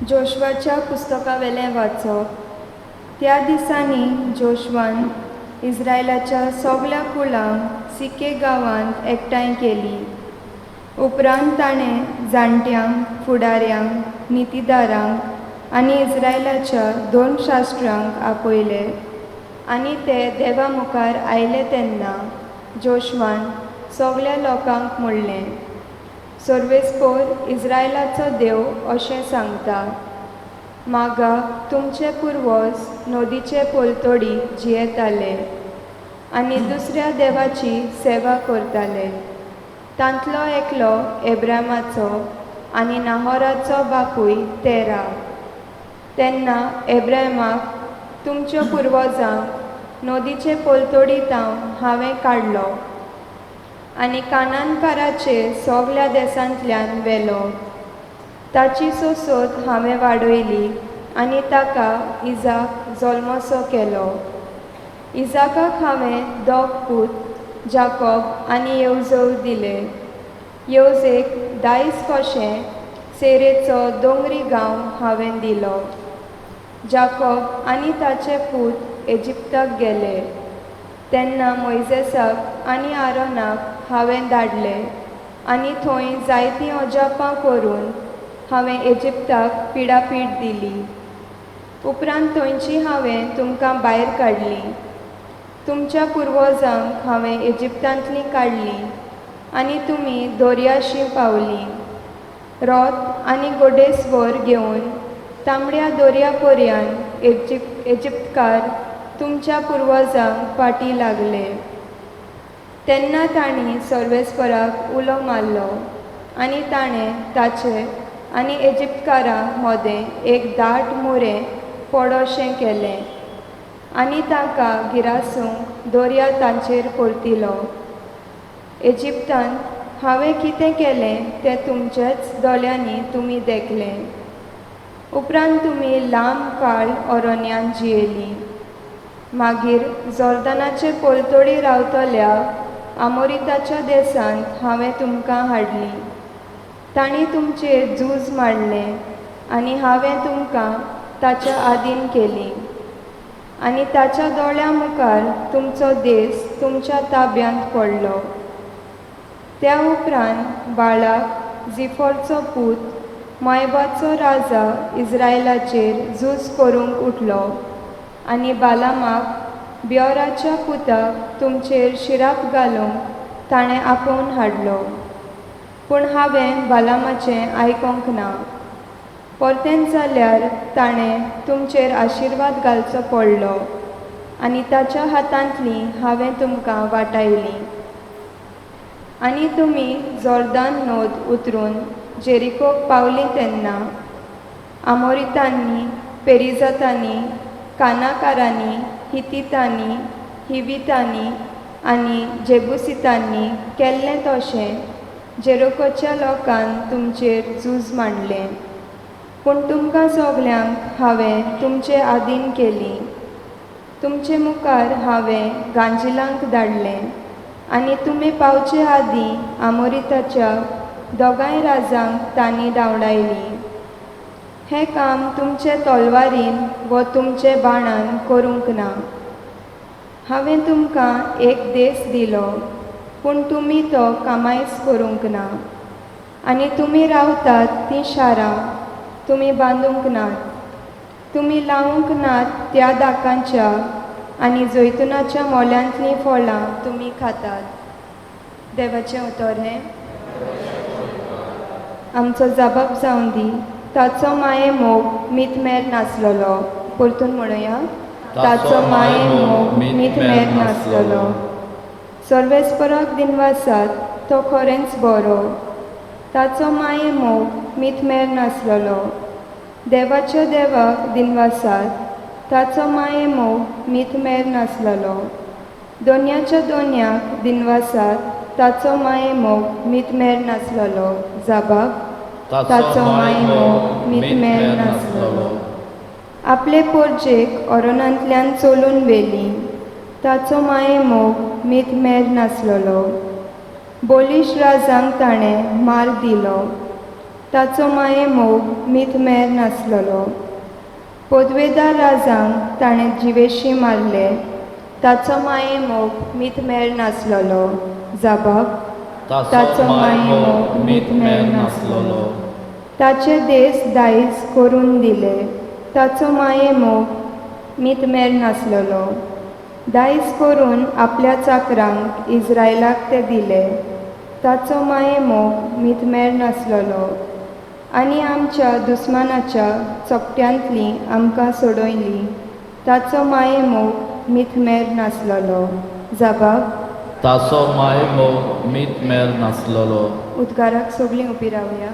जोशवाच्या पुस्तकावेलें वाचप. त्या दिसांनी जोशवान इस्रायलाच्या सगळ्या कुळांक सिके गांवांत एकठांय केली. उपरांत ताणें जाणट्यांक, फुडाऱ्यांक, नितीदारांक आनी इस्रायलाच्या 2 शास्त्रांक आपयले आनी ते देवा मुखार आयले तेन्ना जोशवान सगळ्या लोकांक म्हणलें, सर्वेस्पोर इस्रायलाचो देव अशें सांगता, मागा तुमचे पुर्वज नदीचे पोलतोडी जियेताले आनी दुसऱ्या देवाची सेवा करताले. तांतलो एकलो एब्रामाचो आनी नाहोराचो बापूय तेरा. तेन्ना एब्रामाक तुमच्या पुर्वजांक नदीचे पोलतोडीतां हांवें काडलो आनी कानानकाराचे सगळ्या देसांतल्यान व्हेलो. ताची सोसोत हांवें वाडयली आनी ताका इजाक जल्मसो केलो. इजाकाक हांवें 2 पूत जाकोब आनी येवजव दिले. येवजेक दायज कशें सेरेचो दोंगरी गांव हांवें दिलो. जाकोब आनी ताचे पूत इजिप्ताक गेले तेन्ना मोइजेसाक आनी आरोनाक हांवें धाडले आनी थंय जायतीं अजापां करून हांवें इजिप्ताक पिडापीड दिली. उपरांत थंयची हांवें तुमकां भायर काडली. तुमच्या पुर्वजांक हांवें इजिप्तांतलीं काडलीं आनी तुमी दर्याशीं पावलीं. रथ आनी घोडेस्वर घेवन तांबड्या दर्या पर्यंत इजिप्तकार तुमच्या पुर्वजांक फाटीं लागले. तेन्ना तांणी सर्वेस्पराक उलो मारलो आनी ताणें ताचे आनी इजिप्तकारां मदें एक दाट मुरें पडोशें केलें आनी तांकां गिरासूंक दर्या तांचेर परतिलो. इजिप्तांत हांवें कितें केलें तें तुमचेच दोळ्यांनी तुमी देखलें. उपरांत तुमी लांब काळ अरण्यांत जियेलीं. मागीर जोर्दानाचे पोलतोडी रावतल्या आमोरिताच्या देसांत हांवें तुमकां हाडलीं. तांणी तुमचेर झूज मारलें आनी हांवें तुमकां ताच्या आदीन केलीं आनी ताच्या दोळ्यां मुखार तुमचो देस तुमच्या ताब्यांत पडलो. त्या उपरांत बाळाक जिफोरचो पूत मोआबाचो राजा इस्रायलाचेर झूज करूंक उठलो आनी बालामाक बियोराच्या पुताक तुमचेर शिराप घालूंक ताणें आपोवन हाडलो. पूण हांवें बालामाचें आयकोंक ना. परतेंच जाल्यार ताणें तुमचेर आशिर्वाद घालचो पडलो आनी ताच्या हातांतलीं हांवें तुमकां वाटायलीं. आनी तुमी जोर्दान न्हंय उतरून जेरिकोक पावलीं तेन्ना आमोरितांनी, पेरिजातांनी, कानाकारांनी, हितीतांनी, हिवीतांनी आनी जेबुसितांनी केल्लें तशें जेरिकोच्या लोकान तुमचेर झूज मांडलें. पूण तुमकां सगल्यांक हांवें तुमचे आदीन केलीं. तुमचे मुखार हांवें गांजिलांक धाडलें आनी तुमी पावचे आदीं आमोरिताच्या 2 राजांक तांणी धांवडायलीं. हें काम तुमचे तलवारीन वा तुमचे बाणान करूंक ना. हांवें तुमकां एक देस दिलो पूण तुमी तो कामायज करूंक ना. आनी तुमी रावतात तीं शारां तुमी बांदूंक नात. तुमी लावूंक नात त्या दाकांच्या आनी जैतुनाच्या मोल्यांतलीं फळां तुमी खातात. देवाचें उतर हें. आमचो जबाब जावन दी. ताचो माये मोग मितमेर नासलेलो. परतून म्हणुया, ताचो माये मोग मितमेर नासलेलो. सर्वेस्पराक दिनवासात तो खरेंच बरो. ताचो माये मोग मितमेर नासलेलो. देवाच्या देवाक दिनवासात ताचो माये मोग मितमेर नासलेलो. दोनयाच्या दोनयाक दिनवासात ताचो माये मोग मितमेर नासलेलो. जाबाब, ताचो माये मोग मितमेर नासलेलो. आपले पोरजेक अरोनांतल्यान चलून व्हेली. ताचो माये मोग मितमेर नासलेलो. बोलीश राजांक ताणें मार दिलो. ताचो माये मोग मीतमेर नासलोलो. पोदवेदार राजांक ताणें जिवेशी मारले, ताचो माये मोग मीतमेर नासलोलो. जाबाब ताचो माये मोग मीतमेर नासलोलो. ताचे देस दायज करून दिले, ताचो माये मोग मीतमेर नासलोलो. दायज करून आपल्या चाकरांक इस्रायलाक ते दिले, ताचो माये मोग मीतमेर नासलोलो. आनी आमच्या दुस्मानाच्या चोपट्यांतली आमकां सोडयली, ताचो माये मोग मीतमेर नासलोलो. जाबाब ताचो माये मोग मीतमेर नासलोलो. उद्गाराक सगळीं उबी रावया.